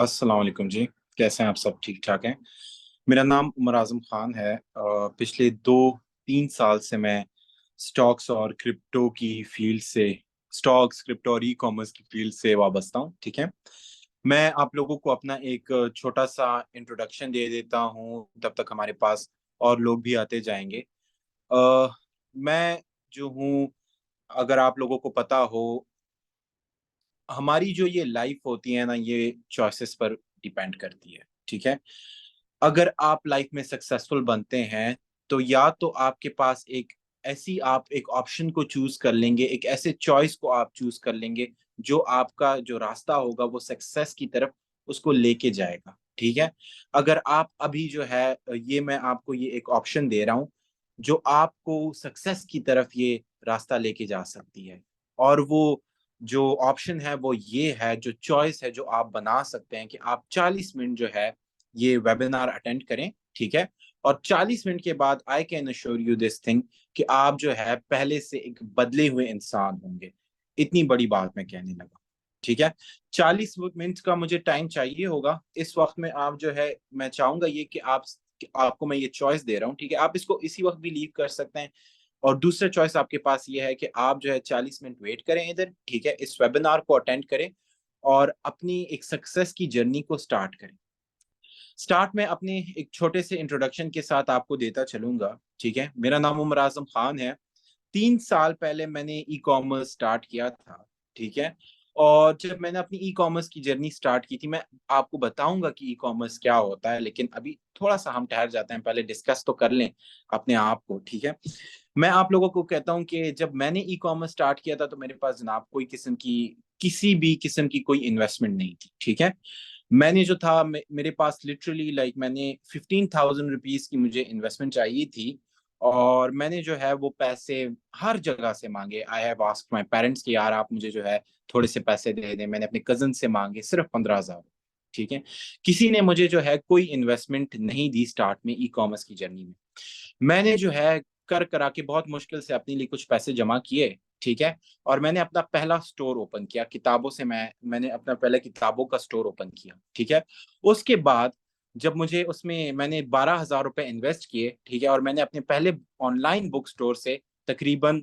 अस्सलाम वालेकुम जी। कैसे हैं आप? सब ठीक ठाक हैं। मेरा नाम उमर आजम खान है। पिछले 2-3 साल से मैं स्टॉक्स और क्रिप्टो की फील्ड से स्टॉक्स क्रिप्टो और ई कॉमर्स की फील्ड से वाबस्ता हूँ। ठीक है। मैं आप लोगों को अपना एक छोटा सा इंट्रोडक्शन दे देता हूँ, तब तक हमारे पास और लोग भी आते जाएंगे। अ, मैं जो हूँ, अगर आप लोगों को पता हो, हमारी जो ये लाइफ होती है ना, ये चॉइसेस पर डिपेंड करती है। ठीक है। अगर आप लाइफ में सक्सेसफुल बनते हैं, तो या तो आपके पास आप एक ऑप्शन को चूज कर लेंगे, एक ऐसे चॉइस को आप चूज कर लेंगे जो आपका जो रास्ता होगा वो सक्सेस की तरफ उसको लेके जाएगा। ठीक है। अगर आप अभी जो है, ये मैं आपको ये एक ऑप्शन दे रहा हूं जो आपको सक्सेस की तरफ ये रास्ता लेके जा सकती है। और वो जो ऑप्शन है वो ये है, जो चॉइस है जो आप बना सकते हैं, कि आप 40 मिनट जो है ये वेबिनार अटेंड करें। ठीक है। और 40 मिनट के बाद I can assure you this thing, कि आप जो है पहले से एक बदले हुए इंसान होंगे। इतनी बड़ी बात मैं कहने लगा। ठीक है। 40 मिनट का मुझे टाइम चाहिए होगा। इस वक्त में आप जो है, मैं चाहूंगा ये कि आपको मैं ये चॉइस दे रहा हूँ। ठीक है। आप इसको इसी वक्त भी लीव कर सकते हैं। और दूसरा चॉइस आपके पास ये है कि आप जो है 40 मिनट वेट करें इधर। ठीक है। इस वेबिनार को अटेंड करें और अपनी एक सक्सेस की जर्नी को स्टार्ट करें। स्टार्ट में अपने एक छोटे से इंट्रोडक्शन के साथ आपको देता चलूंगा। ठीक है। मेरा नाम उमर आजम खान है। 3 साल पहले मैंने ई कॉमर्स स्टार्ट किया था। ठीक है। और जब मैंने अपनी ई कॉमर्स की जर्नी स्टार्ट की थी, मैं आपको बताऊंगा कि ई कॉमर्स क्या होता है, लेकिन अभी थोड़ा सा हम ठहर जाते हैं, पहले डिस्कस तो कर लें अपने आप को। ठीक है। मैं आप लोगों को कहता हूं कि जब मैंने ई कॉमर्स स्टार्ट किया था, तो मेरे पास जनाब किसी भी किस्म की कोई इन्वेस्टमेंट नहीं थी। ठीक है। मैंने जो था, मेरे पास लिटरली मैंने 15,000 रुपीज की मुझे इन्वेस्टमेंट चाहिए थी। और मैंने जो है वो पैसे हर जगह से मांगे। I have asked my parents कि यार आप मुझे जो है थोड़े से पैसे दे दें। मैंने अपने कजन से मांगे सिर्फ 15,000। ठीक है। किसी ने मुझे जो है कोई इन्वेस्टमेंट नहीं दी स्टार्ट में ई कॉमर्स की जर्नी में। मैंने जो है कर करा के बहुत मुश्किल से अपने लिए कुछ पैसे जमा किए। ठीक है। और मैंने अपना पहला स्टोर ओपन किया किताबों से। मैंने अपना पहले किताबों का स्टोर ओपन किया। ठीक है। उसके बाद जब मुझे उसमें मैंने 12,000 रुपए इन्वेस्ट किए। ठीक है। और मैंने अपने पहले ऑनलाइन बुक स्टोर से तकरीबन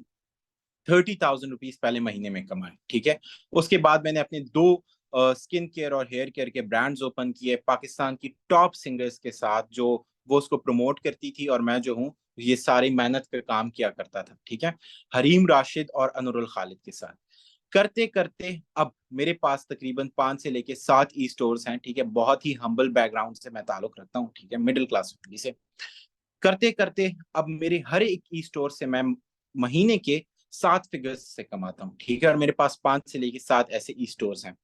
30,000 रुपीज पहले महीने में कमाए। ठीक है। उसके बाद मैंने अपने दो स्किन केयर और हेयर केयर के ब्रांड्स ओपन किए पाकिस्तान की टॉप सिंगर्स के साथ, जो वो उसको प्रमोट करती थी और मैं जो हूँ ये सारी मेहनत पे काम किया करता था। ठीक है। हरीम राशिद और अनुरुल खालिद के साथ करते करते अब मेरे पास तकरीबन 5 से लेके 7 ई स्टोर्स हैं। ठीक है। बहुत ही हम्बल बैकग्राउंड से मैं ताल्लुक रखता हूँ। ठीक है। मिडिल क्लास फैमिली से करते करते अब मेरे हर एक ई स्टोर से मैं महीने के 7 फिगर्स से कमाता हूँ। ठीक है। और मेरे पास 5 से लेके 7 ऐसे ई स्टोर्स हैं।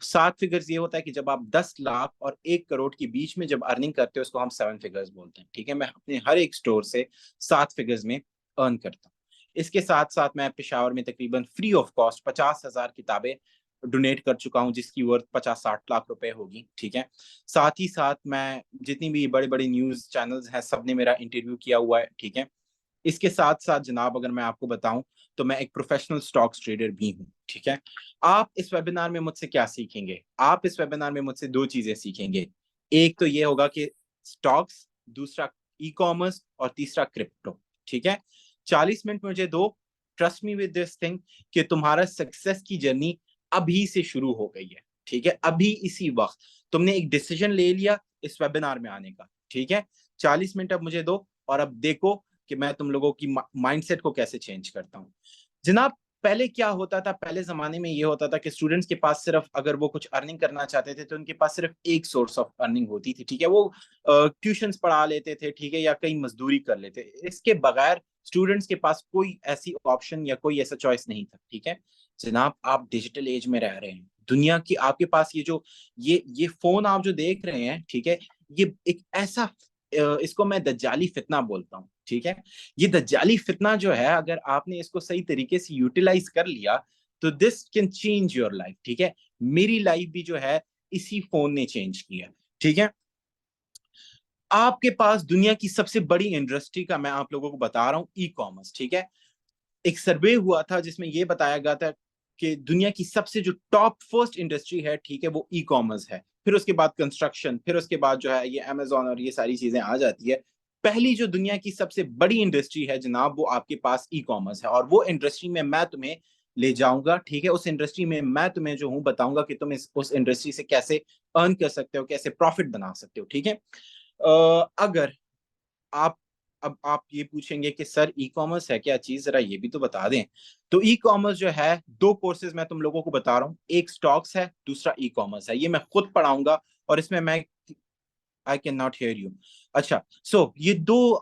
7 फिगर्स ये होता है कि जब आप 10 लाख और 1 करोड़ के बीच में जब अर्निंग करते हो, उसको हम 7 फिगर्स बोलते हैं। ठीक है। मैं अपने हर एक स्टोर से 7 फिगर्स में अर्न करता हूँ। इसके साथ साथ मैं पेशावर में तकरीबन फ्री ऑफ कॉस्ट 50,000 किताबें डोनेट कर चुका हूँ, जिसकी वर्थ 50-60 लाख रुपए होगी। ठीक है। साथ ही साथ मैं जितनी भी बड़े बड़े न्यूज चैनल्स हैं, सबने मेरा इंटरव्यू किया हुआ है। ठीक है। इसके साथ साथ जनाब, अगर मैं आपको बताऊं, तो मैं एक प्रोफेशनल स्टॉक्स ट्रेडर भी हूं। ठीक है। आप इस वेबिनार में मुझसे क्या सीखेंगे? आप इस वेबिनार में मुझसे दो चीजें सीखेंगे। एक तो ये होगा कि स्टॉक्स, दूसरा ई कॉमर्स, और तीसरा क्रिप्टो। ठीक है। 40 मिनट मुझे दो। Trust me with this thing, कि तुम्हारा सक्सेस की जर्नी अभी से शुरू हो गई है। ठीक है। अभी इसी वक्त तुमने एक डिसीजन ले लिया इस वेबिनार में आने का। ठीक है। 40 मिनट अब मुझे दो, और अब देखो कि मैं तुम लोगों की माइंडसेट को कैसे चेंज करता हूँ। जनाब, पहले क्या होता था? पहले जमाने में ये होता था कि स्टूडेंट्स के पास सिर्फ, अगर वो कुछ अर्निंग करना चाहते थे, तो उनके पास सिर्फ एक सोर्स ऑफ अर्निंग होती थी। ठीक है। वो ट्यूशंस पढ़ा लेते थे। ठीक है। या कहीं मजदूरी कर लेते। इसके बगैर स्टूडेंट्स के पास कोई ऐसी ऑप्शन या कोई ऐसा चॉइस नहीं था। ठीक है। जनाब, आप डिजिटल एज में रह रहे हैं। दुनिया की आपके पास ये फोन आप जो देख रहे हैं, ठीक है, ये एक ऐसा इसको मैं दज्जाली फितना बोलता हूँ। ठीक है। ये दज्जाली फितना जो है, अगर आपने इसको सही तरीके से यूटिलाइज कर लिया, तो this can change your life. ठीक है। मेरी लाइफ भी जो है इसी फोन ने चेंज किया। ठीक है। आपके पास दुनिया की सबसे बड़ी इंडस्ट्री का मैं आप लोगों को बता रहा हूं, ई कॉमर्स। ठीक है। एक सर्वे हुआ था जिसमें यह बताया गया था कि दुनिया की सबसे जो टॉप फर्स्ट इंडस्ट्री है, ठीक है, वो ई कॉमर्स है। फिर उसके बाद कंस्ट्रक्शन, फिर उसके बाद जो है ये अमेजोन और ये सारी चीजें आ जाती है। पहली जो दुनिया की सबसे बड़ी इंडस्ट्री है जनाब, वो आपके पास ई कॉमर्स है, और वो इंडस्ट्री में मैं तुम्हें ले जाऊंगा, ठीक है। उस इंडस्ट्री में मैं तुम्हें जो हूं बताऊंगा कि तुम उस इंडस्ट्री से कैसे अर्न कर सकते हो, कैसे प्रॉफिट बना सकते हो, ठीक है। अगर आप अब आप ये पूछेंगे कि सर ई कॉमर्स है क्या चीज, जरा ये भी तो बता दें। तो ई कॉमर्स जो है, दो कोर्सेज मैं तुम लोगों को बता रहा हूँ, एक स्टॉक्स है, दूसरा ई कॉमर्स है। ये मैं खुद पढ़ाऊंगा, और इसमें मैं, I can not here you. अच्छा, सो ये दो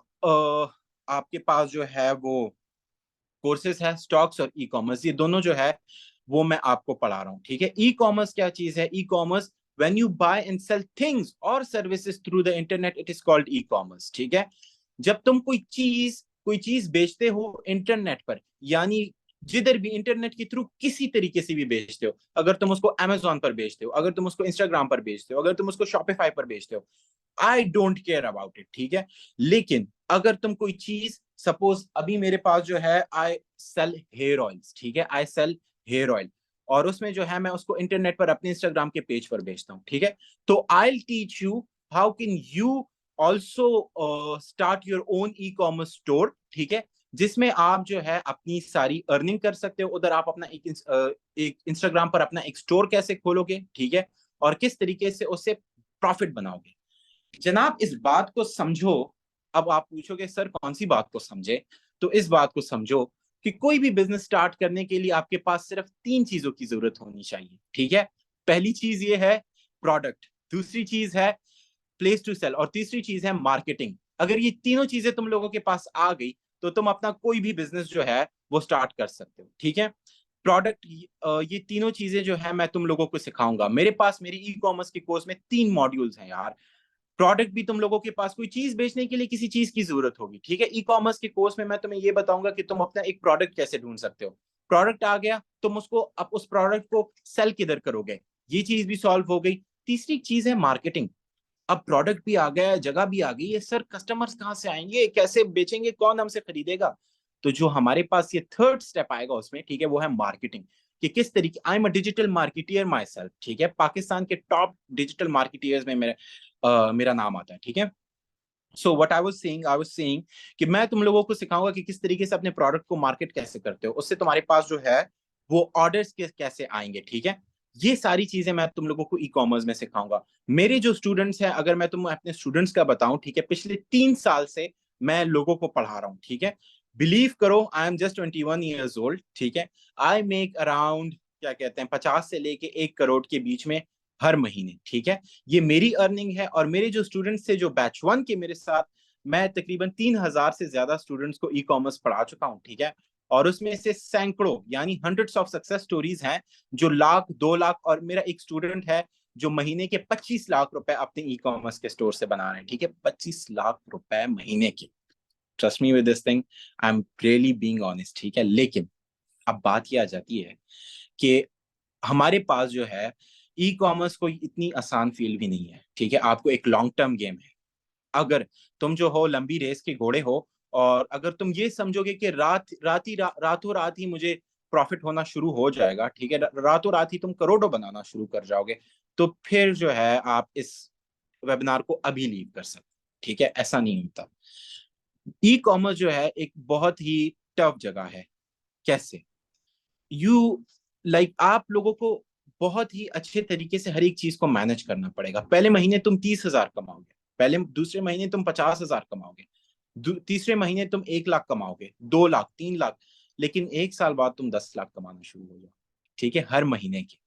आपके पास जो है वो कोर्सेज है, स्टॉक्स और ई कॉमर्स, ये दोनों जो है वो मैं आपको पढ़ा रहा हूँ, ठीक है। ई कॉमर्स क्या चीज है? E commerce, when you buy and sell things और services through the internet, it is called e commerce, ठीक है। जब तुम कोई चीज बेचते हो इंटरनेट पर, यानी जिधर भी इंटरनेट के थ्रू किसी तरीके से भी बेचते हो, अगर तुम उसको अमेजोन पर बेचते हो, अगर तुम उसको इंस्टाग्राम पर बेचते हो, अगर तुम उसको शॉपिफाई पर बेचते हो, I don't care about it, ठीक है। लेकिन अगर तुम कोई चीज, सपोज अभी मेरे पास जो है, आई सेल हेयर ऑयल्स, ठीक है, आई सेल हेयर ऑयल, और उसमें जो है मैं उसको इंटरनेट पर अपने इंस्टाग्राम के पेज पर बेचता हूँ, ठीक है। तो I teach you how can you also start your own e commerce store, ठीक है, जिसमें आप जो है अपनी सारी अर्निंग कर सकते हो। उधर आप अपना एक इंस्टाग्राम पर अपना एक स्टोर कैसे खोलोगे, ठीक है, और किस तरीके से उससे प्रॉफिट बनाओगे। जनाब इस बात को समझो। अब आप पूछोगे सर कौन सी बात को समझे, तो इस बात को समझो कि कोई भी बिजनेस स्टार्ट करने के लिए आपके पास सिर्फ तीन चीजों की जरूरत होनी चाहिए, ठीक है। पहली चीज ये है प्रोडक्ट, दूसरी चीज है प्लेस टू सेल, और तीसरी चीज है मार्केटिंग। अगर ये तीनों चीजें तुम लोगों के पास आ गई, तो तुम अपना कोई भी बिजनेस जो है वो स्टार्ट कर सकते हो, ठीक है। प्रोडक्ट, ये तीनों चीजें जो है मैं तुम लोगों को सिखाऊंगा। मेरे पास मेरी ई कॉमर्स के कोर्स में 3 मॉड्यूल्स हैं यार। प्रोडक्ट भी, तुम लोगों के पास कोई चीज बेचने के लिए किसी चीज की जरूरत होगी, ठीक है, ई कॉमर्स के कोर्स में मैं तुम्हें ये बताऊंगा कि तुम अपना एक प्रोडक्ट कैसे ढूंढ सकते हो। प्रोडक्ट आ गया, तुम उसको, अब उस प्रोडक्ट को सेल किधर करोगे, ये चीज भी सॉल्व हो गई। तीसरी चीज है मार्केटिंग। अब प्रोडक्ट भी आ गया, जगह भी आ गई है, सर कस्टमर्स कहाँ से आएंगे, कैसे बेचेंगे, कौन हमसे खरीदेगा। तो जो हमारे पास ये थर्ड स्टेप आएगा उसमें, ठीक है, वो है मार्केटिंग। कि किस तरीके, I am a digital marketeer my self, ठीक है, पाकिस्तान के टॉप डिजिटल मार्केटियर्स में मेरा नाम आता है, ठीक है। सो व्हाट आई वाज सेइंग कि मैं तुम लोगों को सिखाऊंगा कि किस तरीके से अपने प्रोडक्ट को मार्केट कैसे करते हो, उससे तुम्हारे पास जो है वो ऑर्डर्स कैसे आएंगे, ठीक है। ये सारी चीजें मैं तुम लोगों को ई कॉमर्स में सिखाऊंगा। मेरे जो स्टूडेंट्स हैं, अगर मैं तुम अपने स्टूडेंट्स का बताऊं, ठीक है, पिछले 3 साल से मैं लोगों को पढ़ा रहा हूँ, ठीक है। बिलीव करो, I am just 21 years old, ठीक है। आई मेक अराउंड, क्या कहते हैं, 50 से लेके 1 करोड़ के बीच में हर महीने, ठीक है। ये मेरी अर्निंग है, और मेरे जो स्टूडेंट्स थे जो बैच 1 के मेरे साथ, मैं तकरीबन 3,000 से ज्यादा स्टूडेंट्स को ई कॉमर्स पढ़ा चुका हूँ, ठीक है। और उसमें से सैकड़ों यानी हंड्रेड्स ऑफ सक्सेस स्टोरीज हैं, जो लाख 2 लाख, और मेरा एक स्टूडेंट है जो महीने के 25 लाख रुपए अपने ई कॉमर्स के स्टोर से बना रहे हैं, ठीक है, 25 लाख रुपए महीने के। Trust me with this thing, I am really being honest, ठीक है। लेकिन अब बात ये आ जाती है कि हमारे पास जो है ई कॉमर्स कोई इतनी आसान फील्ड भी नहीं है, ठीक है। आपको एक लॉन्ग टर्म गेम है। अगर तुम जो हो लंबी रेस के घोड़े हो, और अगर तुम ये समझोगे कि रातों रात ही मुझे प्रॉफिट होना शुरू हो जाएगा, ठीक है, रातों रात ही तुम करोड़ों बनाना शुरू कर जाओगे, तो फिर जो है आप इस वेबिनार को अभी लीव कर सकते, ठीक है। ऐसा नहीं होता। ई कॉमर्स जो है एक बहुत ही टफ जगह है। कैसे? यू आप लोगों को बहुत ही अच्छे तरीके से हर एक चीज को मैनेज करना पड़ेगा। पहले महीने तुम 30,000 कमाओगे, पहले दूसरे महीने तुम 50,000 कमाओगे, तीसरे महीने तुम 1 लाख कमाओगे, 2 लाख, 3 लाख, लेकिन 1 साल बाद तुम 10 लाख कमाना शुरू हो जाओ, ठीक है, हर महीने के।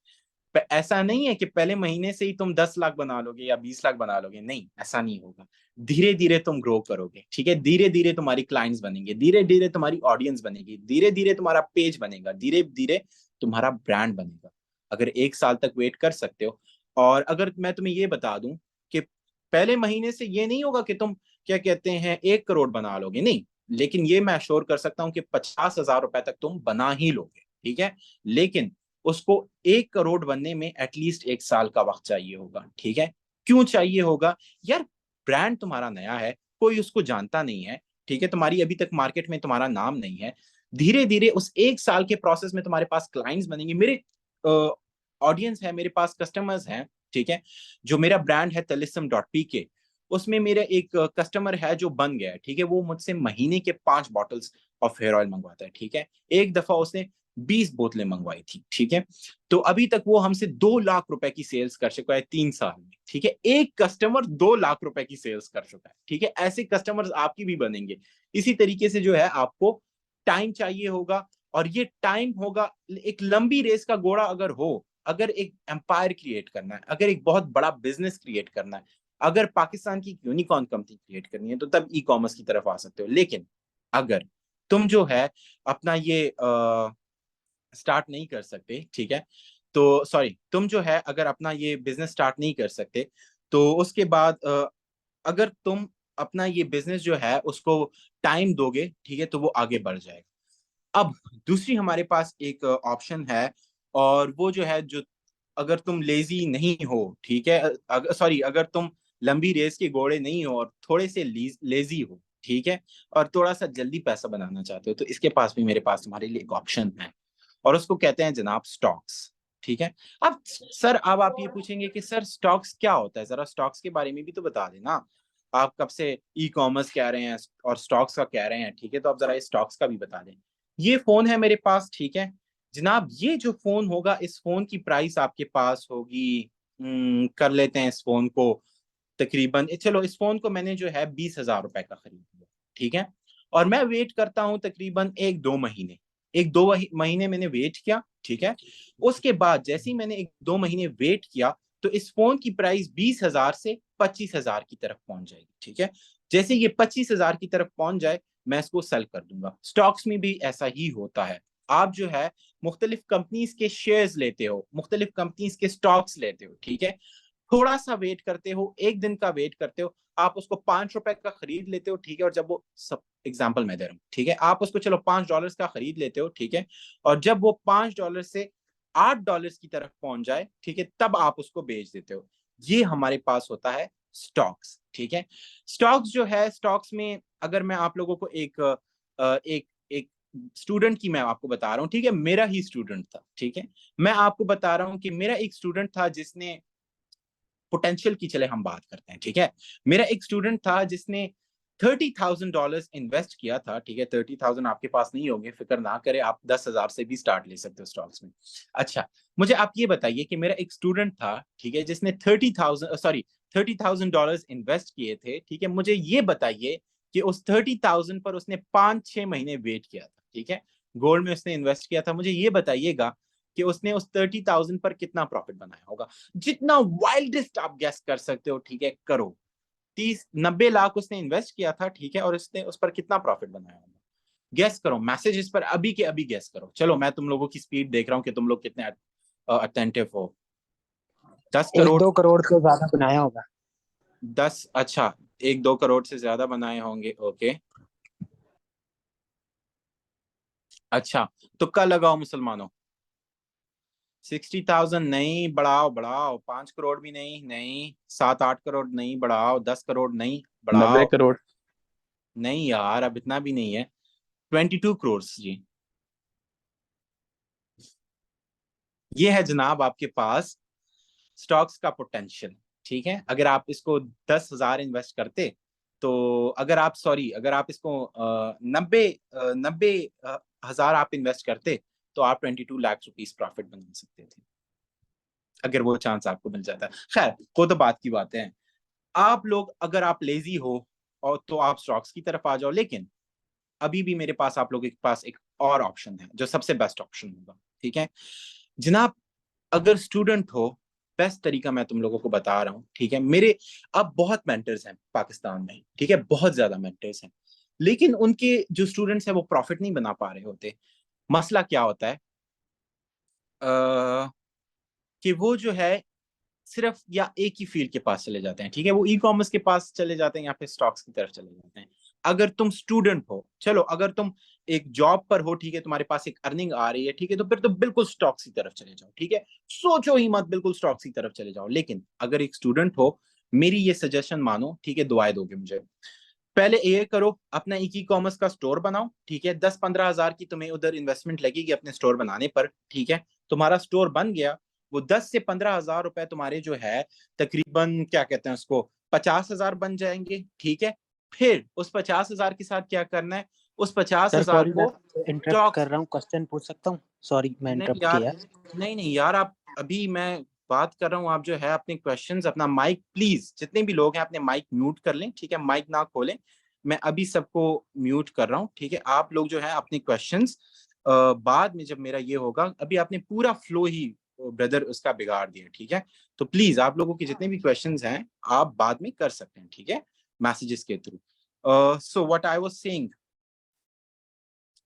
ऐसा नहीं है कि पहले महीने से ही तुम 10 लाख बना लोगे या 20 लाख बना लोगे, नहीं, ऐसा नहीं होगा। धीरे धीरे तुम ग्रो करोगे, ठीक है, धीरे धीरे तुम्हारी क्लाइंट्स बनेंगे, धीरे धीरे तुम्हारी ऑडियंस बनेगी, धीरे धीरे तुम्हारा पेज बनेगा, धीरे धीरे तुम्हारा ब्रांड बनेगा। अगर 1 साल तक वेट कर सकते हो, और अगर मैं तुम्हें ये बता दूं कि पहले महीने से ये नहीं होगा कि तुम, क्या कहते हैं, 1 करोड़ बना लोगे, नहीं, लेकिन ये मैं अश्योर कर सकता हूं कि 50,000 रुपए तक तुम बना ही लोगे, ठीक है। लेकिन उसको 1 करोड़ बनने में एटलीस्ट 1 साल का वक्त चाहिए होगा, ठीक है। क्यों चाहिए होगा? यार, ब्रांड तुम्हारा नया है, कोई उसको जानता नहीं है, ठीक है, तुम्हारी अभी तक मार्केट में तुम्हारा नाम नहीं है। धीरे धीरे उस 1 साल के प्रोसेस में तुम्हारे पास क्लाइंट्स बनेंगे, मेरे ऑडियंस है, मेरे पास कस्टमर्स हैं, ठीक है। जो मेरा ब्रांड है talism.pk, उसमें मेरा एक कस्टमर है जो बन गया है, ठीक है। वो मुझसे महीने के 5 बॉटल्स ऑफ हेयर ऑयल मंगवाता है, ठीक है। एक दफा उसने 20 बोतलें मंगवाई थी, ठीक है। तो अभी तक वो हमसे 2 लाख रुपए की सेल्स कर चुका है 3 साल में, ठीक है। एक कस्टमर 2 लाख रुपए की सेल्स कर चुका है, ठीक है। ऐसे कस्टमर्स आपकी भी बनेंगे। इसी तरीके से जो है आपको टाइम चाहिए होगा, और ये टाइम होगा, एक लंबी रेस का घोड़ा अगर हो, अगर एक एम्पायर क्रिएट करना है, अगर एक बहुत बड़ा बिजनेस क्रिएट करना है, अगर पाकिस्तान की यूनिकॉर्न कंपनी क्रिएट करनी है, तो तब ई कॉमर्स की तरफ आ सकते हो। लेकिन अगर तुम जो है अपना ये स्टार्ट नहीं कर सकते, ठीक है, तो सॉरी, तुम जो है अगर अपना ये बिजनेस स्टार्ट नहीं कर सकते, तो उसके बाद अगर तुम अपना ये बिजनेस जो है उसको टाइम दोगे, ठीक है, तो वो आगे बढ़ जाएगा। अब दूसरी हमारे पास एक ऑप्शन है, और वो जो है, जो अगर तुम लेजी नहीं हो, ठीक है, अगर सॉरी, अगर तुम लंबी रेस के घोड़े नहीं हो और थोड़े से लेजी हो, ठीक है, और थोड़ा सा जल्दी पैसा बनाना चाहते हो, तो इसके पास भी मेरे पास तुम्हारे लिए एक ऑप्शन है, और उसको कहते हैं जनाब स्टॉक्स, ठीक है। अब सर, अब आप ये पूछेंगे कि सर स्टॉक्स क्या होता है, जरा स्टॉक्स के बारे में भी तो बता देना। आप कब से ई कॉमर्स कह रहे हैं और स्टॉक्स का कह रहे हैं, ठीक है, तो आप जरा ये स्टॉक्स का भी बता दें। ये फोन है मेरे पास, ठीक है जनाब। ये जो फोन होगा, इस फोन की प्राइस आपके पास होगी, कर लेते हैं इस फोन को तकरीबन, चलो इस फोन को मैंने जो है 20,000 रुपए का खरीदा, ठीक है। और मैं वेट करता हूं तकरीबन 1-2 महीने, 1-2 महीने मैंने वेट किया, ठीक है। उसके बाद जैसे ही मैंने 1-2 महीने वेट किया, तो इस फोन की प्राइस 20,000 से 25,000 की तरफ पहुंच जाएगी, ठीक है। जैसे ये 25,000 की तरफ पहुंच जाए, मैं इसको सेल कर दूंगा। स्टॉक्स में भी ऐसा ही होता है। आप जो है मुख्तलिफ कंपनीज के शेयर्स लेते हो, मुख्तलिफ कंपनीज के स्टॉक्स लेते हो, ठीक है। थोड़ा सा वेट करते हो, एक दिन का वेट करते हो, आप उसको 5 रुपए का खरीद लेते हो, ठीक है। और जब वो, सब एग्जाम्पल मैं दे रहा हूँ, ठीक है, आप उसको चलो $5 का खरीद लेते हो, ठीक है। और जब वो $5 से $8 की तरफ पहुंच जाए, ठीक है, तब आप उसको बेच देते हो। ये हमारे पास होता है स्टॉक्स, ठीक है। स्टॉक्स जो है, स्टॉक्स में अगर मैं आप लोगों को एक एक स्टूडेंट की मैं आपको बता रहा हूँ, ठीक है, मेरा ही स्टूडेंट था, ठीक है। मैं आपको बता रहा हूँ कि मेरा एक स्टूडेंट था जिसने पोटेंशियल की, चले हम बात करते हैं, ठीक है। मेरा एक स्टूडेंट था जिसने $30,000 इन्वेस्ट किया था, ठीक है। 30,000 आपके पास नहीं होंगे, फिक्र ना करें, आप 10,000 से भी स्टार्ट ले सकते हो स्टॉक्स में। अच्छा, मुझे आप ये बताइए कि मेरा एक स्टूडेंट था, ठीक है, जिसने 30,000 इन्वेस्ट किए थे, ठीक है। मुझे ये बताइए कि उस 30,000 पर उसने 5-6 महीने वेट किया था, ठीक है। गोल्ड में उसने इन्वेस्ट किया था। मुझे ये बताइएगा कि उसने उस 30,000 पर कितना प्रॉफिट बनाया होगा। जितना वाइल्डेस्ट आप गैस कर सकते हो, ठीक है, करो। 30-90 लाख उसने इन्वेस्ट किया था, ठीक है, और उसने उस पर कितना प्रॉफिट बनाया होगा। गैस करो, मैसेजेस पर अभी के अभी गैस करो। चलो, मैं तुम लोगों की स्पीड देख रहा हूँ कि तुम लोग कितने अटेंटिव हो। 10 करोड़। 1-2 करोड़ से ज्यादा बनाया होगा। 10, अच्छा, 1-2 करोड़ से ज्यादा बनाए होंगे, ओके। अच्छा, तुक्का लगाओ मुसलमानों। 60,000 नहीं, बढ़ाओ बढ़ाओ, 5 करोड़ भी नहीं, नहीं 7-8 करोड़ नहीं, बढ़ाओ 10 करोड़ नहीं, नब्बे बढ़ाओ। करोड़ नहीं यार, अब इतना भी नहीं है। 22 करोड़ जी। ये है जनाब आपके पास स्टॉक्स का पोटेंशियल, ठीक है। अगर आप इसको 10,000 इन्वेस्ट करते, तो अगर आप, सॉरी, अगर आप इसको 90 हजार आप इन्वेस्ट करते, तो आप 22 लाख रुपीज प्रॉफिट बना सकते थे, अगर वो चांस आपको मिल जाता। खैर, वो तो बात की बातें हैं। आप लोग, अगर आप लेजी हो, और तो आप स्टॉक्स की तरफ आ जाओ, लेकिन अभी भी मेरे पास आप लोगों के पास एक और ऑप्शन है, जो सबसे बेस्ट ऑप्शन होगा, ठीक है जनाब। अगर स्टूडेंट हो, बेस्ट तरीका मैं तुम लोगों को बता रहा हूं, ठीक है। मेरे अब बहुत मेंटर्स हैं पाकिस्तान में, ठीक है, बहुत ज्यादा मेंटर्स हैं, लेकिन उनके जो स्टूडेंट्स हैं वो प्रॉफिट नहीं बना पा रहे होते। मसला क्या होता है, कि वो जो है सिर्फ या एक ही फील्ड के पास चले जाते हैं, ठीक है। वो ई कॉमर्स के पास चले जाते हैं या फिर स्टॉक्स की तरफ चले जाते हैं। अगर तुम स्टूडेंट हो, चलो, अगर तुम एक जॉब पर हो, ठीक है, तुम्हारे पास एक अर्निंग आ रही है, ठीक है, तो फिर तो बिल्कुल स्टॉक्स की तरफ चले जाओ, ठीक है। सोचो ही मत, बिल्कुल स्टॉक्स की तरफ चले जाओ। लेकिन अगर एक स्टूडेंट हो, मेरी ये सजेशन मानो, ठीक है, दुआएं दोगे मुझे। पहले ये करो, अपना ई कॉमर्स का स्टोर बनाओ, ठीक है। 10-15 हजार की तुम्हें उधर इन्वेस्टमेंट लगेगी अपने स्टोर बनाने पर, ठीक है। तुम्हारा स्टोर बन गया, वो 10 से 15 हजार रुपए तुम्हारे जो है तकरीबन क्या कहते हैं उसको 50 हजार बन जाएंगे, ठीक है। फिर उस 50 हजार के साथ क्या करना है, उस पचास सर हजार सॉरी को मैं इंटरप्ट कर स्टॉक्स। रहा हूँ, क्वेश्चन पूछ सकता हूँ? सॉरी मैं नहीं इंटरप्ट यार, किया। नहीं नहीं यार, आप अभी मैं बात कर रहा हूँ, आप जो है अपने क्वेश्चंस, अपना माइक प्लीज, जितने भी लोग हैं अपने माइक म्यूट कर लें, ठीक है, माइक ना खोलें। मैं अभी सबको म्यूट कर रहा हूँ, ठीक है। आप लोग जो है अपने क्वेश्चंस बाद में जब मेरा ये होगा, अभी आपने पूरा फ्लो ही ब्रदर उसका बिगाड़ दिया, ठीक है। तो प्लीज आप लोगों के जितने भी क्वेश्चंस हैं आप बाद में कर सकते हैं, ठीक है, मैसेजेस के थ्रू। So what I was saying,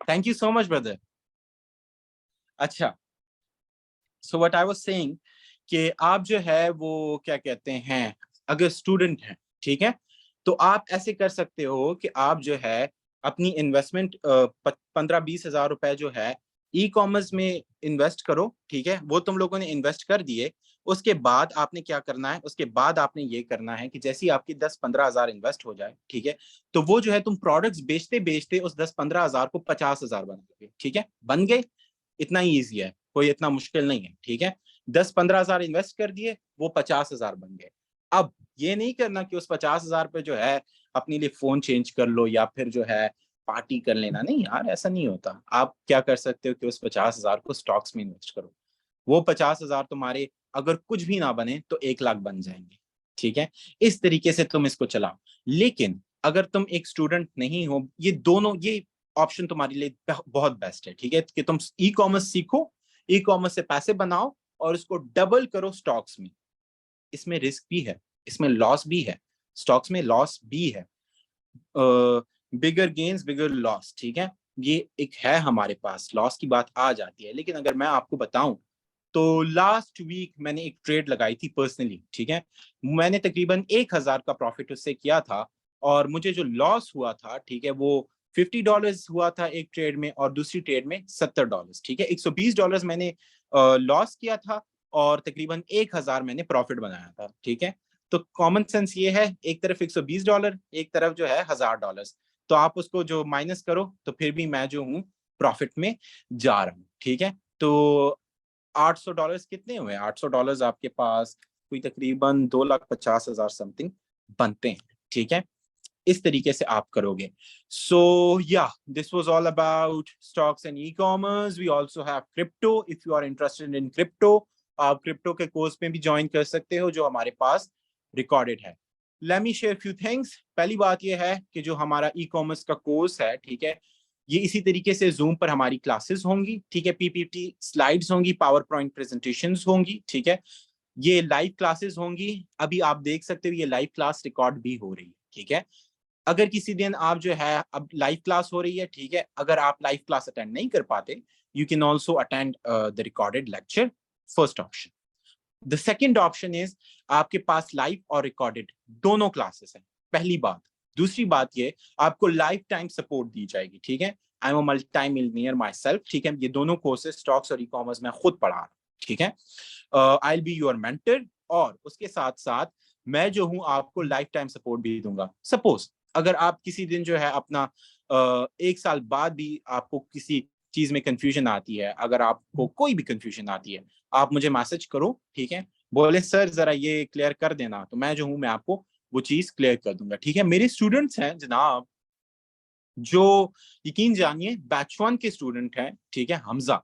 thank you so much brother. अच्छा, so what I was saying कि आप जो है वो क्या कहते हैं, अगर स्टूडेंट हैं, ठीक है, तो आप ऐसे कर सकते हो कि आप जो है अपनी इन्वेस्टमेंट 15-20 हजार रुपए जो है ई कॉमर्स में इन्वेस्ट करो, ठीक है। वो तुम लोगों ने इन्वेस्ट कर दिए, उसके बाद आपने क्या करना है, उसके बाद आपने ये करना है कि जैसे ही आपकी 10-15 हजार इन्वेस्ट हो जाए, ठीक है, तो वो जो है तुम प्रोडक्ट्स बेचते बेचते उस 10-15 हजार को 50 हजार बना दोगे, ठीक है। बन गए, इतना ही ईजी है, कोई इतना मुश्किल नहीं है, ठीक है। 10-15 हजार इन्वेस्ट कर दिए, वो 50 हजार बन गए। अब ये नहीं करना कि उस 50 हजार पे जो है अपने लिए फोन चेंज कर लो या फिर जो है पार्टी कर लेना, नहीं यार, ऐसा नहीं होता। आप क्या कर सकते हो कि उस 50 हजार को स्टॉक्स में इन्वेस्ट करो। वो 50 हजार तुम्हारे अगर कुछ भी ना बने तो 1 लाख बन जाएंगे, ठीक है। इस तरीके से तुम इसको चलाओ। लेकिन अगर तुम एक स्टूडेंट नहीं हो, ये दोनों, ये ऑप्शन तुम्हारे लिए बहुत बेस्ट है, ठीक है, कि तुम ई कॉमर्स सीखो, ई कॉमर्स से पैसे बनाओ और उसको डबल करो स्टॉक्स में। इसमें रिस्क भी है, इसमें लॉस भी है, स्टॉक्स में लॉस भी है, बिगर गेन्स बिगर लॉस, ठीक है। ये एक है हमारे पास, लॉस की बात आ जाती है। लेकिन अगर मैं आपको बताऊं तो लास्ट वीक मैंने एक ट्रेड लगाई थी पर्सनली, ठीक है। मैंने तकरीबन 1 हजार का प्रॉफिट उससे किया था, और मुझे जो लॉस हुआ था, ठीक है, वो $50 हुआ था एक ट्रेड में, और दूसरी ट्रेड में $70, ठीक है। $120 मैंने लॉस किया था, और तकरीबन 1 हजार मैंने प्रॉफिट बनाया था, ठीक है। तो कॉमन सेंस ये है, एक तरफ $120, एक तरफ जो है $1000, तो आप उसको जो माइनस करो तो फिर भी मैं जो हूँ प्रॉफिट में जा रहा हूँ, ठीक है। तो $800 कितने हुए, $800 आपके पास कोई तकरीबन 2,50,000 समथिंग बनते हैं, ठीक है। इस तरीके से आप करोगे। So yeah this was all about stocks and ecommerce. We also have crypto, if you are interested in crypto, आप क्रिप्टो के कोर्स में भी ज्वाइन कर सकते हो जो हमारे पास रिकॉर्डेड है। Let me share few things. पहली बात यह है कि जो हमारा ई कॉमर्स का कोर्स है, ठीक है, ये इसी तरीके से जूम पर हमारी क्लासेस होंगी, ठीक है, पीपीटी स्लाइड्स होंगी, पावर पॉइंट प्रेजेंटेशंस होंगी, ठीक है। ये लाइव क्लासेस होंगी, अभी आप देख सकते हो ये लाइव क्लास रिकॉर्ड भी हो रही है, ठीक है। अगर किसी दिन आप जो है, अब लाइव क्लास हो रही है, ठीक है, अगर आप लाइव क्लास अटेंड नहीं कर पाते, you can also attend the recorded lecture, first option. The second option is आपके पास लाइव और रिकॉर्डेड दोनों क्लासेस हैं, पहली बात। दूसरी बात ये, आपको लाइफ टाइम सपोर्ट दी जाएगी, ठीक है। I am a multi millionaire my self, ठीक है, ये दोनों कोर्सेज स्टॉक्स और ई कॉमर्स में खुद पढ़ा रहा हूँ, ठीक है। आई विल बी योर मेंटर, और उसके साथ साथ मैं जो हूं आपको लाइफ टाइम सपोर्ट भी दूंगा। सपोज अगर आप किसी दिन जो है अपना 1 साल बाद भी आपको किसी चीज में कंफ्यूजन आती है, अगर आपको कोई भी कंफ्यूजन आती है, आप मुझे मैसेज करो, ठीक है, बोले सर जरा ये क्लियर कर देना, तो मैं जो हूं मैं आपको वो चीज क्लियर कर दूंगा, ठीक है। मेरे स्टूडेंट्स हैं जनाब, जो यकीन जानिए बैच 1 के स्टूडेंट हैं, ठीक है, हमजा,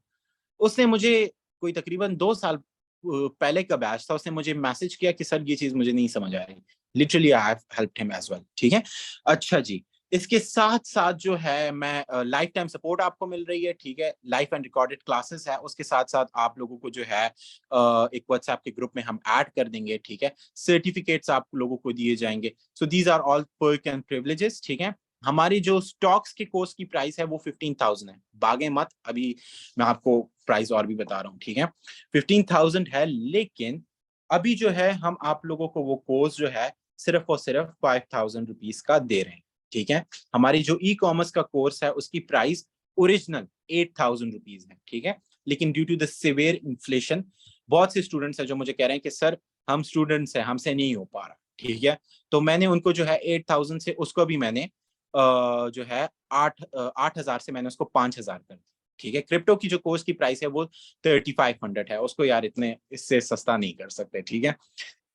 उसने मुझे कोई तकरीबन 2 साल पहले का बैच था, उसने मुझे मैसेज किया कि सर ये चीज मुझे नहीं समझ आ रही। Literally I have helped him as well, ठीक है। अच्छा जी, इसके साथ साथ जो है मैं लाइफ टाइम सपोर्ट आपको मिल रही है, ठीक है, लाइफ एंड रिकॉर्डेड क्लासेस है। उसके साथ साथ आप लोगों को जो है एक व्हाट्सएप के ग्रुप में हम ऐड कर देंगे, ठीक है। सर्टिफिकेट्स आप लोगों को दिए जाएंगे। So these are all perk and privileges, ठीक है। हमारी जो स्टॉक्स के कोर्स की प्राइस है वो 15,000 है, भागे मत, अभी मैं आपको प्राइस और भी बता रहा हूँ, ठीक है। 15,000 है, लेकिन अभी जो है हम आप लोगों को वो कोर्स जो है सिर्फ और सिर्फ 5,000 रुपीज का दे रहे हैं, ठीक है। हमारी जो ई कॉमर्स का कोर्स है उसकी प्राइस ओरिजिनल 8,000 रुपीज है, ठीक है। लेकिन due to the severe inflation, बहुत से स्टूडेंट्स हैं जो मुझे कह रहे हैं कि सर हम स्टूडेंट्स हैं, हमसे नहीं हो पा रहा, ठीक है। तो मैंने उनको जो है 8,000 से उसको भी मैंने जो है 8,000 से मैंने उसको 5,000 कर दिया, ठीक है। क्रिप्टो की जो कोर्स की प्राइस है वो 3500 है, उसको यार इतने इससे सस्ता नहीं कर सकते, ठीक है।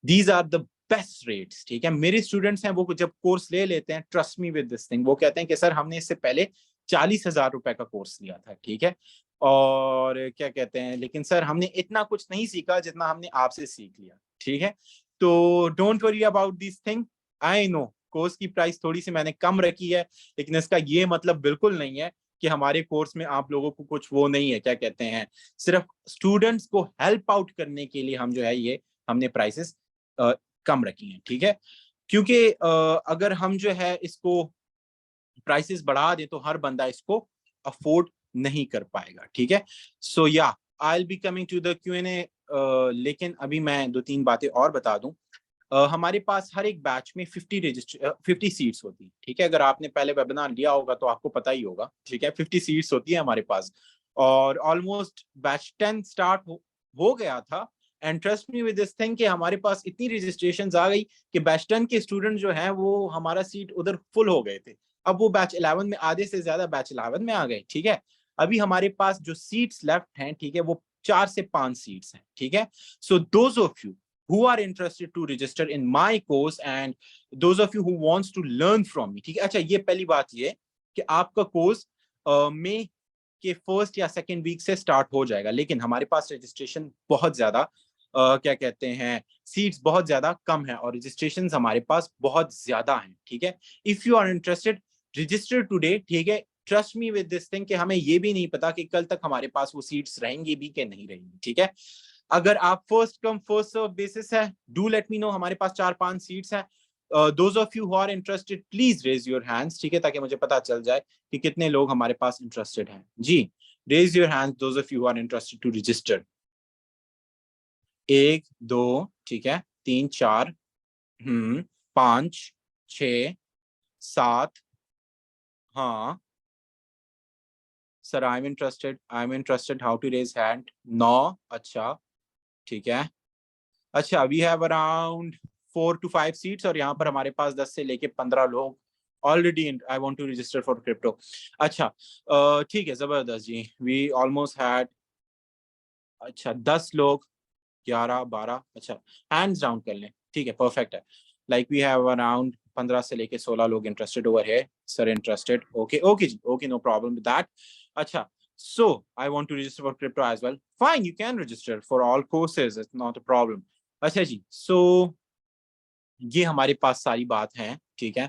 These are the best rates, ठीक है। मेरे स्टूडेंट्स हैं, वो जब कोर्स ले लेते हैं, trust me with this thing, वो कहते हैं कि सर हमने इससे पहले 40,000 रुपए का कोर्स लिया था, ठीक है, और क्या कहते हैं, लेकिन सर हमने इतना कुछ नहीं सीखा जितना हमने आपसे सीख लिया, ठीक है। तो don't worry about this thing. I know course की प्राइस थोड़ी सी मैंने कम रखी है, लेकिन इसका ये मतलब बिल्कुल नहीं है कि हमारे कोर्स में आप लोगों को कुछ वो नहीं है, क्या कहते हैं, सिर्फ स्टूडेंट्स को हेल्प आउट करने के लिए हम जो है ये हमने प्राइसेस कम रखी हैं, ठीक है। क्योंकि अगर हम जो है इसको प्राइसेस बढ़ा दें तो हर बंदा इसको अफोर्ड नहीं कर पाएगा, ठीक है। So yeah I will be coming to the Q&A, लेकिन अभी मैं 2-3 बातें और बता दूं। हमारे पास हर एक बैच में 50 सीट्स होती है, ठीक है। अगर आपने पहले वेबिनार लिया होगा तो आपको पता ही होगा, ठीक है। 50 सीट्स होती है हमारे पास, और ऑलमोस्ट बैच 10 स्टार्ट हो गया था। And trust me with this thing कि हमारे पास इतनी रजिस्ट्रेशंस आ गई कि बैच 10 के स्टूडेंट जो हैं वो हमारा सीट उधर फुल हो गए थे। अब वो बैच 11 में आधे से ज्यादा बैच 11 में आ गए, ठीक है। अभी हमारे पास जो सीट्स लेफ्ट हैं, ठीक है, वो 4 से 5 सीट्स हैं, ठीक है। So those of you who are interested to register in my course and those of you who wants to learn from me, ठीक है। अच्छा, ये पहली बात ये कि आपका कोर्स मई के फर्स्ट या सेकेंड वीक से स्टार्ट हो जाएगा, लेकिन हमारे पास रजिस्ट्रेशन बहुत ज्यादा क्या कहते हैं, सीट्स बहुत ज्यादा कम है और रजिस्ट्रेशन हमारे पास बहुत ज्यादा हैं, ठीक है। If you are interested register today, ठीक है। Trust me with this thing कि हमें ये भी नहीं पता कि कल तक हमारे पास वो सीट्स रहेंगी भी कि नहीं रहेंगी, ठीक है। अगर आप first come first serve basis है, डू लेट मी नो। हमारे पास 4-5 सीट्स हैं। Those of you who are interested please raise your hands, ठीक है, ताकि मुझे पता चल जाए कि कितने लोग हमारे पास इंटरेस्टेड हैं। जी, raise your hands those of you who are interested to register. 1 2, ठीक है, 3 4, 5 6 7। हाँ sir, I am interested, how to raise hand. 9। अच्छा, ठीक है। अच्छा, we have around 4 to 5 seats और यहाँ पर हमारे पास 10 से लेके 15 लोग already I want to register for crypto. अच्छा, ठीक है, जबरदस्त जी। वी ऑलमोस्ट हैड, अच्छा 10 लोग, 11 12, अच्छा हैंड्स डाउन कर लें, ठीक है, परफेक्ट है। लाइक वी हैव अराउंड 15 से लेके 16 लोग इंटरेस्टेड ओवर है। सर इंटरेस्टेड, ओके ओके जी, okay, no problem with that. अच्छा, so I want to register for crypto as well. Fine, you can register for all courses, it's not a problem. अच्छा जी, so ये हमारे पास सारी बात है, ठीक है।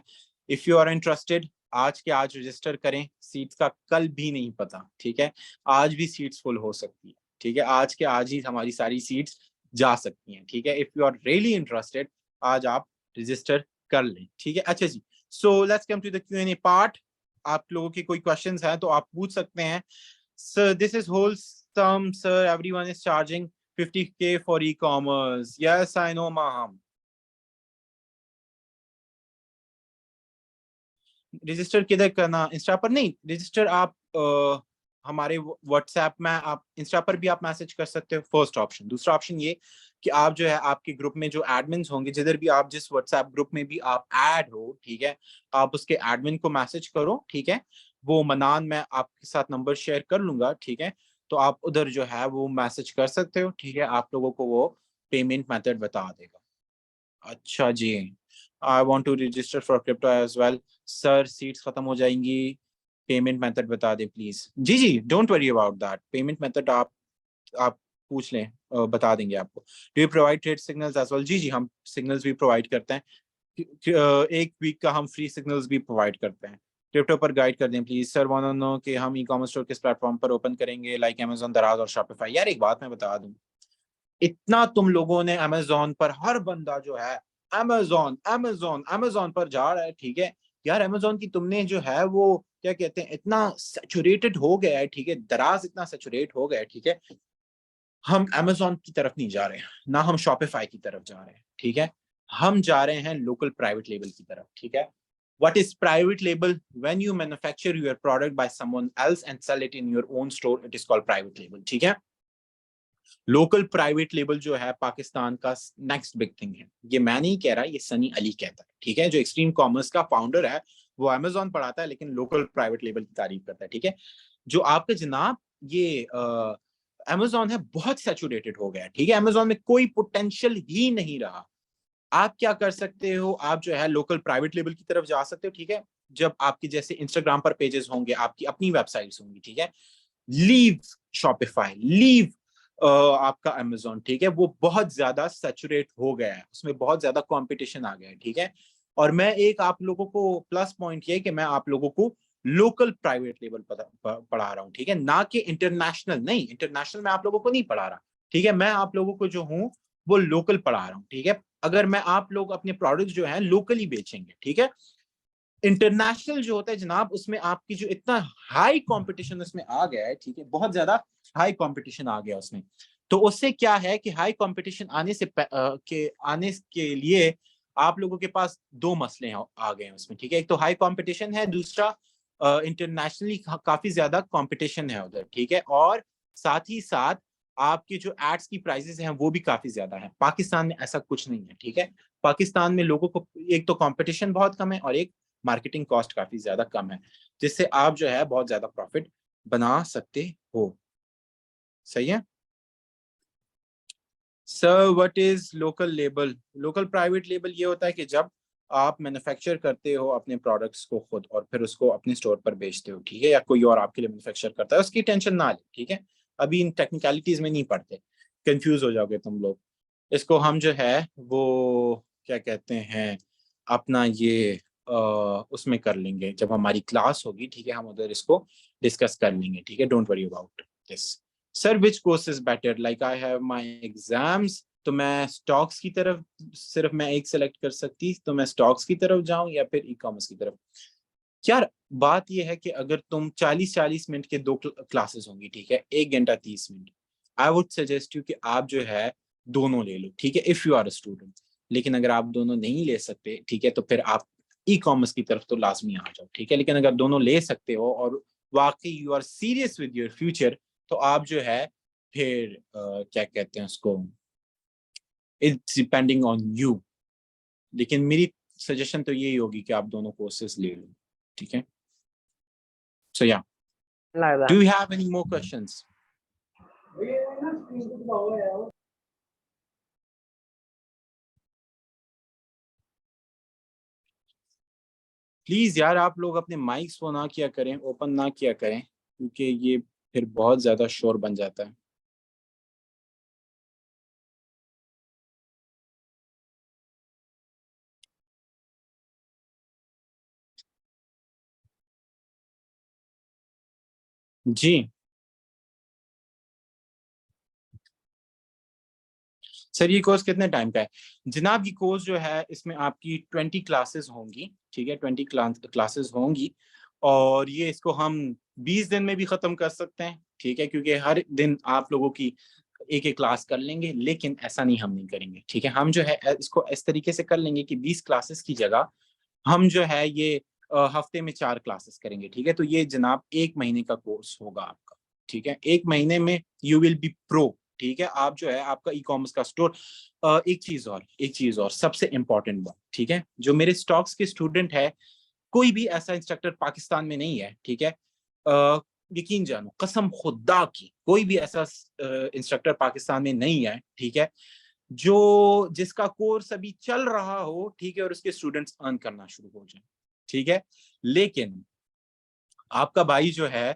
इफ यू आर इंटरेस्टेड, आज के आज रजिस्टर करें, सीट्स का कल भी नहीं पता, ठीक है। आज भी सीट्स फुल हो सकती है, ठीक है। आज के आज ही हमारी सारी सीट्स जा सकती हैं, ठीक है। If you are really interested, आज आप रजिस्टर कर लें, ठीक है। अच्छा जी, so let's come to the Q&A part. आप लोगों के कोई क्वेश्चंस हैं तो आप पूछ सकते हैं। Sir this is wholesome sir, everyone is charging 50K for ecommerce. Yes I know ma'am. Register किधर करना, इंस्टा पर नहीं, रजिस्टर आप हमारे व्हाट्सएप में, आप इंस्टा पर भी आप मैसेज कर सकते हो, फर्स्ट ऑप्शन। दूसरा ऑप्शन ये कि आप जो है आपके ग्रुप में जो एडमिन्स होंगे, जिधर भी आप, जिस व्हाट्सएप ग्रुप में भी आप ऐड हो, ठीक है, आप उसके एडमिन को मैसेज करो, ठीक है। वो मनान, मैं आपके साथ नंबर शेयर कर लूंगा, ठीक है। तो आप उधर जो है वो मैसेज कर सकते हो, ठीक है। आप लोगों को वो पेमेंट मेथड बता देगा। अच्छा जी, I want to register for crypto as well. Sir seats खत्म हो जाएंगी, पेमेंट मेथड बता दें प्लीज। जी जी, don't worry about that, payment method आप पूछ लें, बता देंगे आपको। Do you provide trade signals as well? जी जी, हम सिग्नल्स भी प्रोवाइड करते हैं। एक वीक का हम फ्री सिग्नल्स भी प्रोवाइड करते हैं। क्रिप्टो पर गाइड कर दें please. Sir want to know कि हम ई कॉमर्स स्टोर किस प्लेटफॉर्म पर ओपन करेंगे, लाइक अमेजोन, दराज और शॉपिफाई। यार एक बात मैं बता दूं, इतना तुम लोगों ने अमेजोन पर, हर बंदा जो है अमेजोन अमेजोन अमेजोन पर जा रहा है, ठीक है। यार अमेजोन की तुमने जो है वो क्या कहते हैं, इतना सेचुरेटेड हो गया है, ठीक है, दराज इतना सेचुरेट हो गया है, ठीक है। हम अमेजोन की तरफ नहीं जा रहे हैं, ना हम शॉपिफाई की तरफ जा रहे हैं, ठीक है। हम जा रहे हैं लोकल प्राइवेट लेबल की तरफ, ठीक है। What is private label? When you manufacture your product by someone else and sell it in your own store, it is called private label, ठीक है। लोकल प्राइवेट लेबल जो है पाकिस्तान का नेक्स्ट बिग थिंग है। ये मैं नहीं कह रहा, ये सनी अली कहता है, ठीक है, जो एक्सट्रीम कॉमर्स का फाउंडर है। वो अमेजोन पढ़ाता है लेकिन लोकल प्राइवेट लेबल की तारीफ करता है, ठीक है। जो आपका जनाब ये अमेजोन है बहुत सैचुरेटेड हो गया है, ठीक है। अमेजोन में कोई पोटेंशियल ही नहीं रहा। आप क्या कर सकते हो, आप जो है लोकल प्राइवेट लेबल की तरफ जा सकते हो, ठीक है। जब आपकी जैसे इंस्टाग्राम पर पेजेस होंगे, आपकी अपनी वेबसाइट्स होंगी, ठीक है। लीव शॉपिफाई, लीव आपका अमेजोन, ठीक है, वो बहुत ज्यादा सैचुरेट हो गया है, उसमें बहुत ज्यादा कंपटीशन आ गया है, ठीक है। और मैं एक आप लोगों को प्लस पॉइंट ये है कि मैं आप लोगों को लोकल प्राइवेट लेवल पढ़ा रहा हूँ, ठीक है, ना कि इंटरनेशनल। नहीं, इंटरनेशनल मैं आप लोगों को नहीं पढ़ा रहा, ठीक है। मैं आप लोगों को जो हूँ वो लोकल पढ़ा रहा हूँ, ठीक है। अगर मैं आप लोग अपने प्रोडक्ट जो है लोकली बेचेंगे, ठीक है। इंटरनेशनल जो होता है जनाब, उसमें आपकी जो इतना हाई कंपटीशन उसमें आ गया है, ठीक है, बहुत ज्यादा हाई कंपटीशन आ गया उसमें। तो उससे क्या है कि हाई कंपटीशन आने के लिए आप लोगों के पास दो मसले आ गए हैं उसमें, ठीक है। एक तो हाई कंपटीशन है, दूसरा इंटरनेशनली काफी ज्यादा कंपटीशन है उधर, ठीक है। और साथ ही साथ आपके जो एड्स की प्राइसेस हैं वो भी काफी ज्यादा है। पाकिस्तान में ऐसा कुछ नहीं है, ठीक है। पाकिस्तान में लोगों को एक तो कंपटीशन बहुत कम है और एक मार्केटिंग कॉस्ट काफी ज्यादा कम है, जिससे आप जो है बहुत ज्यादा प्रॉफिट बना सकते हो। सही है sir. What is local label? Local private label ये होता है कि जब आप मैन्युफैक्चर करते हो अपने प्रोडक्ट्स को खुद और फिर उसको अपने स्टोर पर बेचते हो, ठीक है, या कोई और आपके लिए मैन्युफैक्चर करता है, उसकी टेंशन ना ले, ठीक है। अभी इन टेक्निकलिटीज में नहीं पड़ते, कंफ्यूज हो जाओगे तुम लोग। इसको हम जो है वो क्या कहते हैं, अपना ये उसमें कर लेंगे जब हमारी क्लास होगी, ठीक है। हम उधर इसको डिस्कस कर लेंगे, ठीक है। Don't worry about this. Sir which course is better, like I have my exams, तो मैं स्टॉक्स की तरफ सिर्फ मैं एक सेलेक्ट कर सकती, तो मैं स्टॉक्स की तरफ जाऊं या फिर ई कॉमर्स की तरफ? यार बात यह है कि अगर तुम 40-40 मिनट के दो क्लासेस होंगी, ठीक है, 1 घंटा 30 minute, I would suggest you कि आप जो है दोनों ले लो, ठीक है, if you are a student. लेकिन अगर आप दोनों नहीं ले सकते, ठीक है, तो फिर आप ई कॉमर्स की तरफ तो लाजमी आ जाओ, ठीक है। लेकिन अगर दोनों ले सकते हो और वाकई you are serious with your future, तो आप जो है फिर क्या कहते हैं उसको, इट्स डिपेंडिंग ऑन यू। लेकिन मेरी सजेशन तो यही होगी कि आप दोनों कोर्सेज ले लो, ठीक है। सो या, लगता do है। you have any more questions? Please यार आप लोग अपने माइक्स को ना किया करें, ओपन ना किया करें, क्योंकि ये फिर बहुत ज्यादा शोर बन जाता है। जी सर, ये कोर्स कितने टाइम का है? जनाब ये कोर्स जो है इसमें आपकी 20 क्लासेस होंगी, ठीक है, 20 क्लासेस होंगी। और ये इसको हम 20 दिन में भी खत्म कर सकते हैं, ठीक है, क्योंकि हर दिन आप लोगों की एक एक क्लास कर लेंगे। लेकिन ऐसा नहीं, हम नहीं करेंगे, ठीक है। हम जो है इसको इस तरीके से कर लेंगे कि 20 क्लासेस की जगह हम जो है ये हफ्ते में 4 क्लासेस करेंगे, ठीक है। तो ये जनाब 1 महीने का कोर्स होगा आपका, ठीक है। 1 महीने में यू विल बी प्रो, ठीक है। आप जो है आपका ई कॉमर्स का स्टोर। एक चीज और सबसे इंपॉर्टेंट बात, ठीक है, जो मेरे स्टॉक्स के स्टूडेंट है, कोई भी ऐसा इंस्ट्रक्टर पाकिस्तान में नहीं है, ठीक है। यकीन जानो, कसम खुदा की, कोई भी ऐसा इंस्ट्रक्टर पाकिस्तान में नहीं है, ठीक है, जो जिसका कोर्स अभी चल रहा हो, ठीक है, और उसके स्टूडेंट्स अर्न करना शुरू हो जाए, ठीक है। लेकिन आपका भाई जो है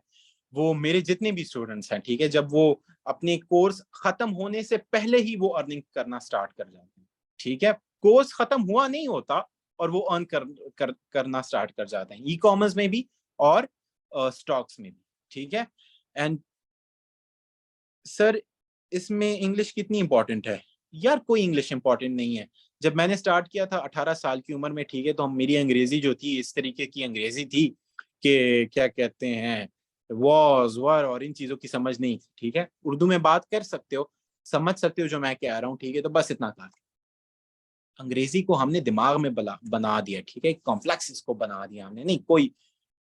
वो मेरे जितने भी स्टूडेंट्स हैं, ठीक है, जब वो अपने कोर्स खत्म होने से पहले ही वो अर्निंग करना स्टार्ट कर जाते हैं, ठीक है। कोर्स खत्म हुआ नहीं होता और वो अर्न करना स्टार्ट कर जाते हैं, ई कॉमर्स में भी और स्टॉक्स में भी, ठीक है। एंड सर इसमें इंग्लिश कितनी इंपॉर्टेंट है? यार कोई इंग्लिश इंपॉर्टेंट नहीं है। जब मैंने स्टार्ट किया था 18 साल की उम्र में, ठीक है, तो मेरी अंग्रेजी जो थी इस तरीके की अंग्रेजी थी कि क्या कहते हैं, वॉज वर और इन चीजों की समझ नहीं थी, ठीक है। उर्दू में बात कर सकते हो, समझ सकते हो जो मैं कह रहा हूँ, ठीक है, तो बस इतना था। अंग्रेजी को हमने दिमाग में बना दिया, ठीक है, कॉम्प्लेक्स इसको बना दिया हमने। नहीं, कोई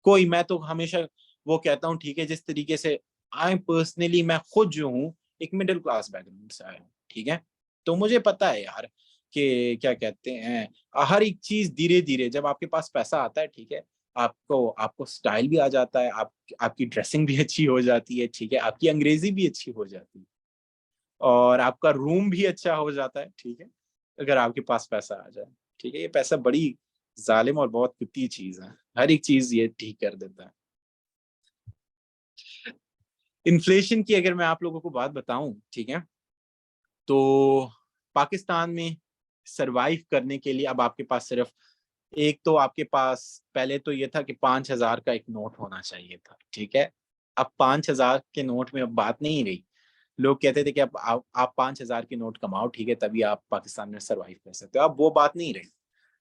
कोई मैं तो हमेशा वो कहता हूँ, ठीक है, जिस तरीके से आई पर्सनली मैं खुद जो हूँ एक मिडिल क्लास बैकग्राउंड से आया हूँ, ठीक है। तो मुझे पता है यार कि क्या कहते हैं, हर एक चीज धीरे धीरे जब आपके पास पैसा आता है, ठीक है, आपको स्टाइल भी आ जाता है, आपकी ड्रेसिंग भी अच्छी हो जाती है, ठीक है, आपकी अंग्रेजी भी अच्छी हो जाती है, और आपका रूम भी अच्छा हो जाता है, ठीक है, अगर आपके पास पैसा आ जाए, ठीक है। ये पैसा बड़ी जालिम और बहुत कुत्ती चीज है, हर एक चीज ये ठीक कर देता है। इन्फ्लेशन की अगर मैं आप लोगों को बात बताऊं, ठीक है, तो पाकिस्तान में सरवाइव करने के लिए अब आपके पास सिर्फ एक, तो आपके पास पहले तो ये था कि 5,000 का एक नोट होना चाहिए था, ठीक है। अब 5,000 के नोट में अब बात नहीं रही। लोग कहते थे कि अब आप 5,000 के नोट कमाओ, ठीक है, तभी आप पाकिस्तान में सरवाइव कर सकते हो। अब वो बात नहीं रही।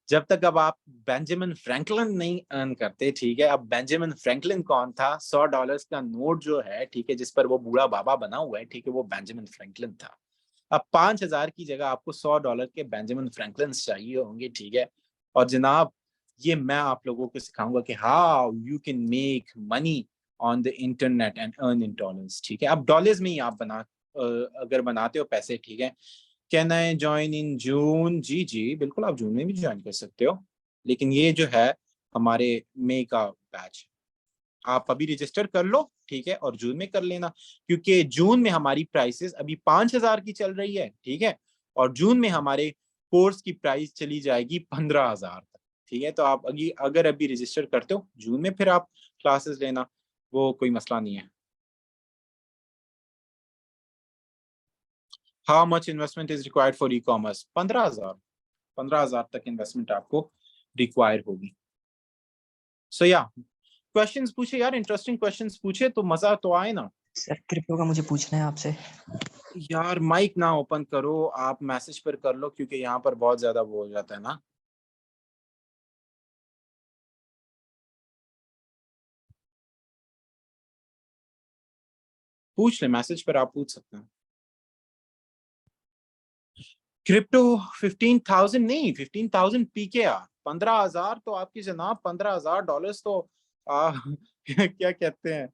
जब तक अब आप बेंजामिन फ्रैंकलिन नहीं अर्न करते, ठीक है। अब बेंजामिन फ्रैंकलिन कौन था? $100 का नोट जो है, ठीक है, जिस पर वो बूढ़ा बाबा बना हुआ है, ठीक है, वो बेंजामिन फ्रैंकलिन था। अब 5,000 की जगह आपको $100 के बेंजामिन फ्रैंकलिन चाहिए होंगे, ठीक है। और जनाब, ये मैं आप लोगों को सिखाऊंगा कि how you can make money on the internet and earn in dollars, ठीक है। अब डॉलर्स में ही आप अगर बनाते हो पैसे, ठीक है। कैन आई ज्वाइन इन जून? जी जी बिल्कुल, आप जून में भी ज्वाइन कर सकते हो, लेकिन ये जो है हमारे मई का बैच, आप अभी रजिस्टर कर लो, ठीक है, और जून में कर लेना, क्योंकि जून में हमारी प्राइसेस अभी 5,000 की चल रही है, ठीक है, और जून में हमारे कोर्स की प्राइस चली जाएगी 15,000 तक, ठीक है। तो आप अगर अभी रजिस्टर करते हो जून में, फिर आप क्लासेस लेना, वो कोई मसला नहीं है। How much investment is required for e commerce? 15,000 तक इन्वेस्टमेंट आपको रिक्वायर होगी। सो या क्वेश्चंस पूछे यार, इंटरेस्टिंग क्वेश्चंस पूछे तो मजा तो आए ना। सर क्रिप्टो का मुझे पूछना है आपसे। यार माइक ना ओपन करो, आप मैसेज पर कर लो, क्योंकि यहाँ पर बहुत ज्यादा वो हो जाता है ना। पूछ ले, मैसेज पर आप पूछ सकते हैं। क्रिप्टो 15,000 नहीं, 15,000 PKR, 15,000 तो आपकी जनाब, $15,000 तो क्या कहते हैं,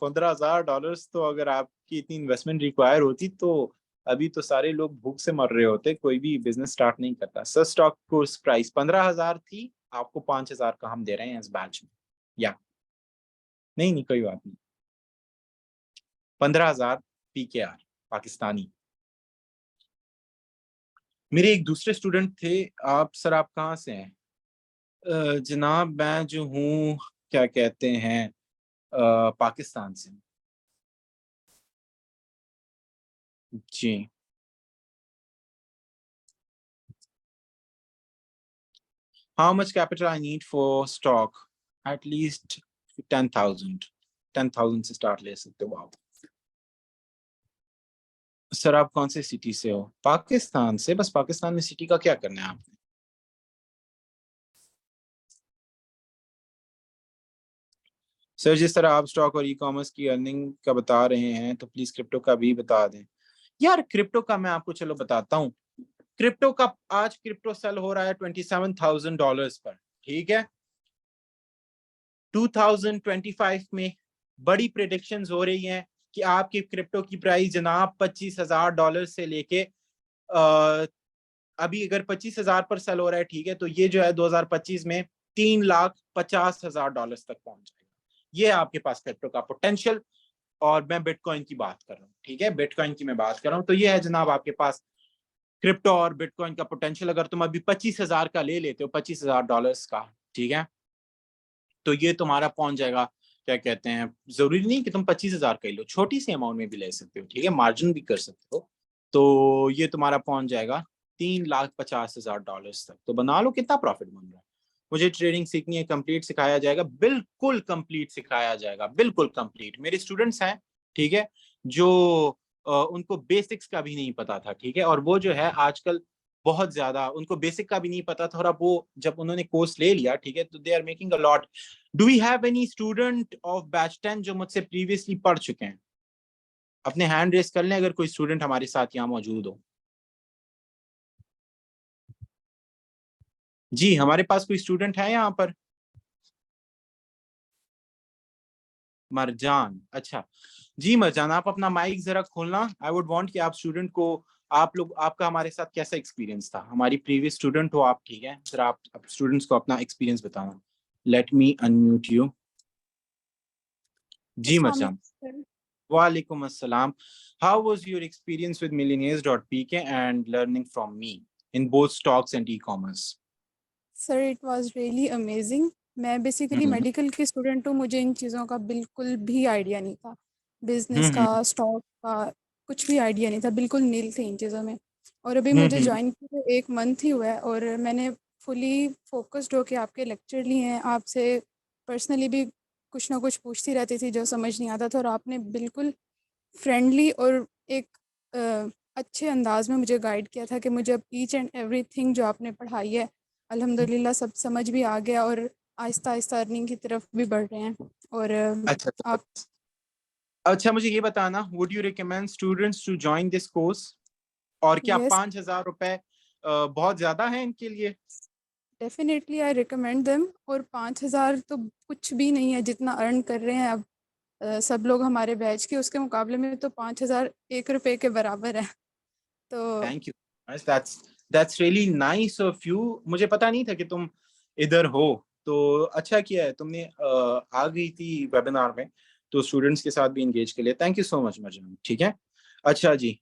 $15,000 तो अगर आपकी इतनी इन्वेस्टमेंट रिक्वायर होती तो अभी तो सारे लोग भूख से मर रहे होते, कोई भी बिजनेस स्टार्ट नहीं करता। सर स्टॉक कोर्स प्राइस 15,000 थी, आपको 5,000 का हम दे रहे हैं इस बैच में। या नहीं नहीं, कोई बात नहीं, 15,000 PKR पाकिस्तानी। मेरे एक दूसरे स्टूडेंट थे। आप सर, आप कहाँ से हैं? जनाब मैं जो हूँ, क्या कहते हैं, पाकिस्तान से। जी। How much capital I need for stock? At least 10,000। 10,000 से स्टार्ट ले सकते हो आप। सर आप कौन से सिटी से हो? पाकिस्तान से। बस पाकिस्तान में सिटी का क्या करना है आपने? सर जिस तरह आप स्टॉक और ई कॉमर्स की अर्निंग का बता रहे हैं, तो प्लीज क्रिप्टो का भी बता दें। यार क्रिप्टो का मैं आपको चलो बताता हूँ। क्रिप्टो का आज क्रिप्टो सेल हो रहा है $27,000 पर, ठीक है। 2025 में बड़ी प्रिडिक्शंस हो रही हैं कि आपकी क्रिप्टो की प्राइस जनाब $25,000 से लेके अभी अगर 25,000 पर सेल हो रहा है, ठीक है, तो ये जो है 2025 में $3,50,000 तक पहुंच जाएगा। ये आपके पास क्रिप्टो का पोटेंशियल। और मैं बिटकॉइन की बात कर रहा हूँ, ठीक है, बिटकॉइन की मैं बात कर रहा हूँ। तो ये है जनाब आपके पास क्रिप्टो और बिटकॉइन का पोटेंशियल। अगर तुम अभी 25,000 का ले लेते हो, $25,000 का, ठीक है, तो ये तुम्हारा पहुंच जाएगा, क्या कहते हैं, जरूरी नहीं कि तुम 25,000 का ही लो, छोटी सी अमाउंट में भी ले सकते हो, ठीक है, मार्जिन भी कर सकते हो। तो ये तुम्हारा पहुंच जाएगा $3,50,000 तक। तो बना लो कितना प्रॉफिट बन रहा है। मुझे ट्रेडिंग सीखनी है, कंप्लीट सिखाया जाएगा, बिल्कुल कंप्लीट सिखाया जाएगा, बिल्कुल कंप्लीट। मेरे स्टूडेंट्स हैं, ठीक है, जो उनको बेसिक्स का भी नहीं पता था, ठीक है, और वो जो है आजकल बहुत ज्यादा उनको बेसिक का भी नहीं पता था, और अब वो जब उन्होंने कोर्स ले लिया, ठीक है, तो they are making a lot. Do we have any student of batch 10 जो मुझसे प्रीवियसली पढ़ चुके हैं? अपने हैंड रेस कर लें अगर कोई स्टूडेंट हमारे साथ यहाँ मौजूद हो। जी, हमारे पास कोई स्टूडेंट है यहाँ पर? मरजान, अच्छा। जी मरजान, आप अपना माइक जरा खोलना। आई वुड वांट कि आप स्टूडेंट को, आप लोग, आपका हमारे साथ कैसा एक्सपीरियंस था? हमारी प्रीवियस स्टूडेंट हो आप, ठीक है, जरा आप स्टूडेंट्स को अपना एक्सपीरियंस बताना। Let me unmute you. जी अस्सलाम मरजाम। वालेकुम। Walaikum assalam. How was your experience with millionaires.pk and learning from me in both stocks and e-commerce? Sir it was really amazing. मैं बेसिकली हम्म मेडिकल की स्टूडेंट हूँ, मुझे इन चीज़ों का बिल्कुल भी आइडिया नहीं था। बिजनेस हम्म का, स्टॉक का कुछ भी आइडिया नहीं था, बिल्कुल नील थी इन चीज़ों में। और अभी मुझे हम्म ज्वाइन किए 1 मंथ ही हुआ है और मैंने फुली फोकस्ड होके आपके लेक्चर लिए हैं। आपसे पर्सनली भी कुछ ना कुछ पूछती रहती थी जो समझ नहीं आता था, और आपने बिल्कुल फ्रेंडली और एक अच्छे अंदाज में मुझे गाइड किया था कि मुझे अब ईच एंड एवरीथिंग जो आपने पढ़ाई है अल्हम्दुलिल्लाह सब समझ भी आ गया, और आहिस्ता आहिस्ता अर्निंग की तरफ भी बढ़ रहे हैं। और अच्छा आप अच्छा, मुझे ये बताना, would you recommend students to join this course? और क्या यस 5,000 रुपए बहुत ज्यादा है इनके लिए? Definitely I recommend them. और 5,000 तो कुछ भी नहीं है जितना अर्न कर रहे हैं अब सब लोग हमारे बैच के, उसके मुकाबले में तो 5,000 1 रुपए के बराबर है। तो thank you, that's really nice of you। मुझे पता नहीं था कि तुम इधर हो, तो अच्छा किया है तुमने आ गई थी वेबिनार में, तो स्टूडेंट्स के साथ भी इंगेज के लिए थैंक यू सो मच मरजाम। ठीक है, अच्छा जी।